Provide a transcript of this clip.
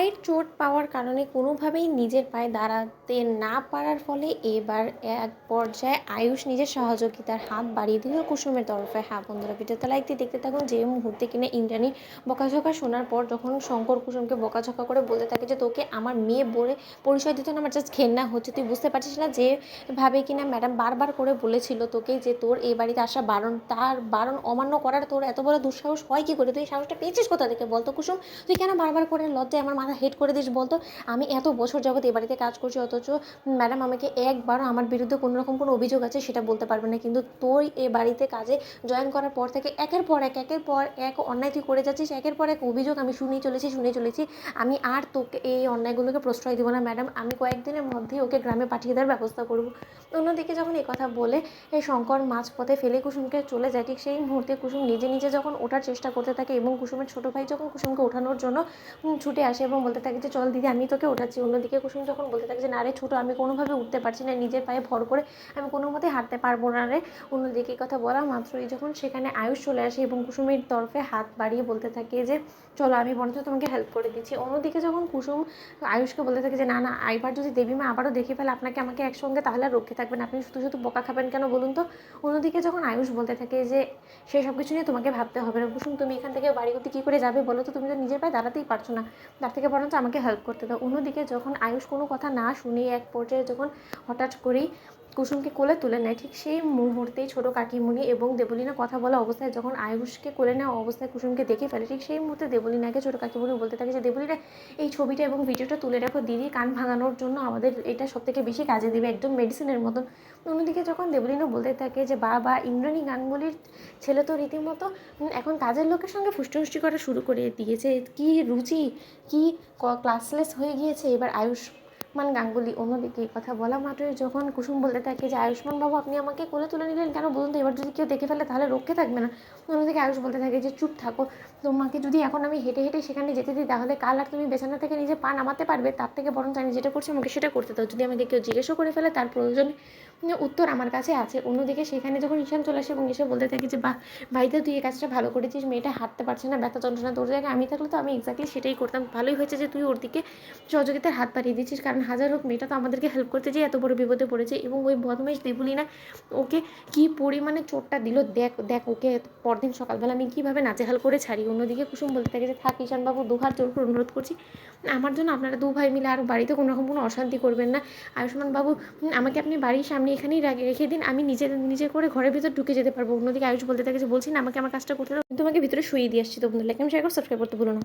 পায়ের চোট পাওয়ার কারণে কোনোভাবেই নিজের পায়ে দাঁড়াতে না পারার ফলে এবার এক পর্যায়ে আয়ুষ নিজের সহযোগিতার হাত বাড়িয়ে দিল কুসুমের তরফে। হ্যাঁ বন্ধুরা, ভিডিওতে লাইক দিয়ে দেখতে থাকুন। যে মুহূর্তে কিনা ইন্দ্রাণী বকাঝকা শোনার পর যখন শঙ্কর কুসুমকে বকাঝকা করে বলতে থাকে যে তোকে আমার মেয়ে বলে পরিচয় দিতে না আমার জাস্ট ঘেন্না হচ্ছে, তুই বুঝতে পারছিস না যেভাবে কিনা ম্যাডাম বারবার করে বলেছিল তোকে যে তোর এই বাড়িতে আসা বারণ, তার বারণ অমান্য করার তোর এত বড় দুঃসাহস হয় কী করে? তুই এই সাহসটা পেয়েছিস কোথা থেকে বলতো কুসুম? তুই কেন বারবার করে লজ্জায় আমার মাথা হেড করে দিস বলতো? আমি এত বছর যাবত এ বাড়িতে কাজ করছি, অথচ ম্যাডাম আমাকে একবারও আমার বিরুদ্ধে কোনো রকম কোনো অভিযোগ আছে সেটা বলতে পারবে না, কিন্তু তুই এ বাড়িতে কাজে জয়েন করার পর থেকে একের পর এক অন্যায় তুই করে যাচ্ছিস, একের পর এক অভিযোগ আমি শুনে চলেছি। আমি আর তোকে এই অন্যায়গুলোকে প্রশ্রয় দেবো না ম্যাডাম, আমি কয়েকদিনের মধ্যেই ওকে গ্রামে পাঠিয়ে দেওয়ার ব্যবস্থা করবো। অন্যদিকে যখন এই কথা বলে এই শঙ্কর মাঝপথে ফেলে কুসুমকে চলে যায়, ঠিক সেই মুহূর্তে কুসুম নিজে যখন ওঠার চেষ্টা করতে থাকে এবং কুসুমের ছোটো ভাই যখন কুসুমকে ওঠানোর জন্য ছুটে আসে এবং বলতে থাকে যে চল দিদি আমি তোকে ওঠাচ্ছি, অন্যদিকে কুসুম যখন বলতে থাকে যে না রে ছোটো, আমি কোনোভাবে উঠতে পারছি না, নিজের পায়ে ভর করে আমি কোনো মতেই হাঁটতে পারবো না রে। অন্যদিকে কথা বলা মাত্রই যখন সেখানে আয়ুষ চলে আসে এবং কুসুমের তরফে হাত বাড়িয়ে বলতে থাকে যে চলো আমি বরঞ্চ তোমাকে হেল্প করে দিচ্ছি। অন্যদিকে যখন কুসুম আয়ুষকে বলতে থাকে যে না এবার যদি দেবীমা আবারও দেখে ফেলে আপনাকে আমাকে একসঙ্গে, তাহলে আর রক্ষে থাকবেন, আপনি শুধু বকা খাবেন কেন বলুন তো? অন্যদিকে যখন আয়ুষ বলতে থাকে যে সেই সব কিছু নিয়ে তোমাকে ভাবতে হবে না কুসুম, তুমি এখান থেকে বাড়ি করতে কী করে যাবে বলো তো? তুমি তো নিজের পায়ে দাঁড়াতেই পারছো না, তার থেকে বরঞ্চ আমাকে হেল্প করতে দাও। অন্যদিকে যখন আয়ুষ কোনো কথা না শুনে এক পর্যায়ে যখন হঠাৎ করেই কুসুমকে কোলে তুলে নেয়, ঠিক সেই মুহূর্তেই ছোটো কাকিমণি এবং দেবলীনা কথা বলা অবস্থায় যখন আয়ুষকে কোলে নেওয়া অবস্থায় কুসুমকে দেখে ফেলে, ঠিক সেই মুহূর্তে দেবলীনাকে ছোটো কাকিমণি বলতে থাকে যে দেবলীনা এই ছবিটা এবং ভিডিওটা তুলে রাখো, দিদির কান ভাঙানোর জন্য আমাদের এটা সবথেকে বেশি কাজে দেবে, একদম মেডিসিনের মতো। অন্যদিকে যখন দেবলীনা বলতে থাকে যে বাবা ইন্দ্রাণী গাঙ্গুলির ছেলে তো রীতিমতো এখন কাজের লোকের সঙ্গে ফুষ্টি করা শুরু করে দিয়েছে, কি রুচি, কি ক্লাসলেস হয়ে গিয়েছে এবার আয়ুষ্মান গাঙ্গুলি। অন্যদিকে এই কথা বলা মাত্রই যখন কুসুম বলতে থাকে যে আয়ুষ্মান বাবু আপনি আমাকে কোলে তুলে নিলেন কেন বলুন তো? এবার যদি কেউ দেখে ফেলে তাহলে রক্ষে থাকবে না। অন্যদিকে আয়ুষ বলতে থাকে যে চুপ থাকো, তোমাকে যদি এখন আমি হেঁটে সেখানে যেতে দিই তাহলে কাল আর তুমি বিছানা থেকে নিজে পা নামাতে পারবে? তার থেকে বরঞ্চ আমি যেটা করছি আমাকে সেটা করতে দাও, যদি আমাকে কেউ জিজ্ঞেসও করে ফেলে তার প্রয়োজনে উত্তর আমার কাছে আছে। অন্যদিকে সেখানে যখন ঈশান চলে আসে এবং এসে বলতে থাকে যে ভাইদা তুই এই কাজটা ভালো করেছিস, মেয়েটা হাঁটতে পারছে না, ব্যথা যন্ত্রণা, তোর জায়গায় আমি থাকলে তো আমি এক্স্যাক্টলি সেটাই করতাম, ভালোই হয়েছে যে তুই ওর দিকে সহযোগিতার হাত বাড়িয়ে দিচ্ছিস, কারণ হাজার হোক মেয়েটা তো আমাদেরকে হেল্প করতে যেয়ে এত বড় বিপদে পড়েছে। এবং ওই বদমাইশ দেবলীনা ওকে কী পরিমাণে চোটটা দিল দেখ ওকে পরদিন সকালবেলা আমি কীভাবে নাজেহাল করে ছাড়ি। অন্যদিকে কুসুম বলতে থাকে যে থাক ঈশানবাবু, দুহাত জোর করে অনুরোধ করছি, আমার জন্য আপনারা দু ভাই মিলে আর বাড়িতে কোনো রকম কোনো অশান্তি করবেন না। আয়ুষ্মান বাবু আমাকে আপনি বাড়ির সামনে এখানেই রেখে দিন, আমি নিজে করে ঘরের ভিতর ঢুকে যেতে পারবো। অন্যদিকে আয়ুষ বলতে থাকে যে বলছি না আমাকে আমার কাজটা করতে দাও, কিন্তু আমাকে ভিতরে শুয়ে দিয়ে আসছি। তো বন্ধুরা লাইক এবং শেয়ার করে সাবস্ক্রাইব করতে ভুলো না।